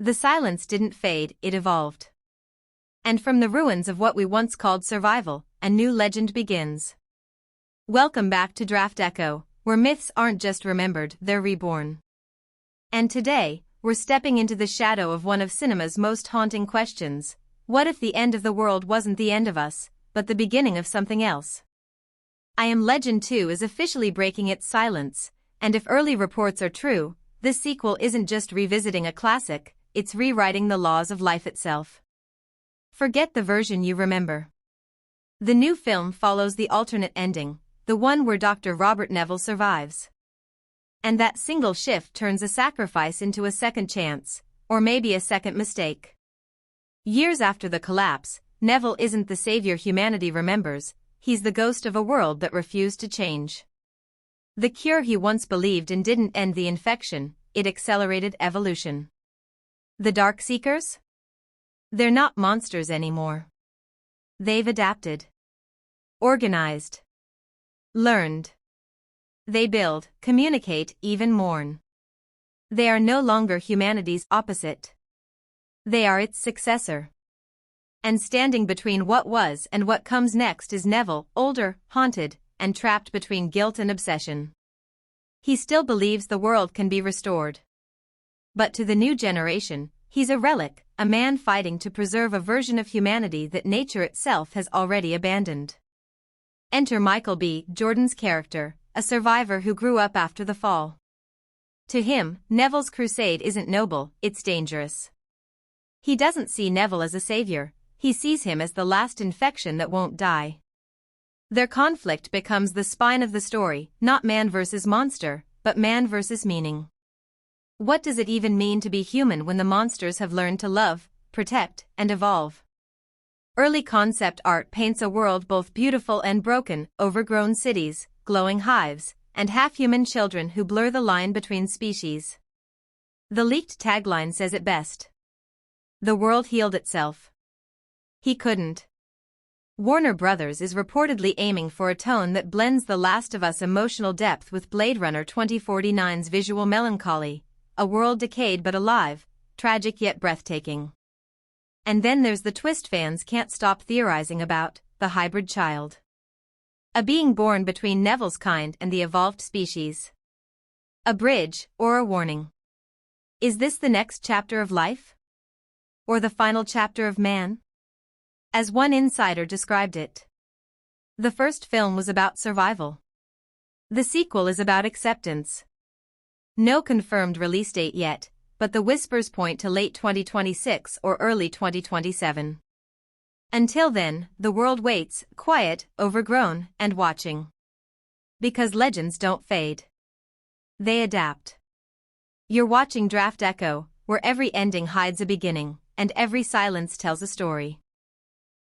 The silence didn't fade, it evolved. And from the ruins of what we once called survival, a new legend begins. Welcome back to Draftecho, where myths aren't just remembered, they're reborn. And today, we're stepping into the shadow of one of cinema's most haunting questions. What if the end of the world wasn't the end of us, but the beginning of something else? I Am Legend 2 is officially breaking its silence, and if early reports are true, this sequel isn't just revisiting a classic, it's rewriting the laws of life itself. Forget the version you remember. The new film follows the alternate ending, the one where Dr. Robert Neville survives. And that single shift turns a sacrifice into a second chance, or maybe a second mistake. Years after the collapse, Neville isn't the savior humanity remembers, he's the ghost of a world that refused to change. The cure he once believed in didn't end the infection, it accelerated evolution. The Darkseekers? They're not monsters anymore. They've adapted. Organized. Learned. They build, communicate, even mourn. They are no longer humanity's opposite. They are its successor. And standing between what was and what comes next is Neville, older, haunted, and trapped between guilt and obsession. He still believes the world can be restored. But to the new generation, he's a relic, a man fighting to preserve a version of humanity that nature itself has already abandoned. Enter Michael B. Jordan's character, a survivor who grew up after the fall. To him, Neville's crusade isn't noble, it's dangerous. He doesn't see Neville as a savior, he sees him as the last infection that won't die. Their conflict becomes the spine of the story, not man versus monster, but man versus meaning. What does it even mean to be human when the monsters have learned to love, protect, and evolve? Early concept art paints a world both beautiful and broken, overgrown cities, glowing hives, and half-human children who blur the line between species. The leaked tagline says it best. The world healed itself. He couldn't. Warner Brothers is reportedly aiming for a tone that blends The Last of Us emotional depth with Blade Runner 2049's visual melancholy, a world decayed but alive, tragic yet breathtaking. And then there's the twist fans can't stop theorizing about, the hybrid child. A being born between Neville's kind and the evolved species. A bridge, or a warning. Is this the next chapter of life? Or the final chapter of man? As one insider described it. The first film was about survival. The sequel is about acceptance. No confirmed release date yet, but the whispers point to late 2026 or early 2027. Until then, the world waits, quiet, overgrown, and watching. Because legends don't fade. They adapt. You're watching Draftecho, where every ending hides a beginning, and every silence tells a story.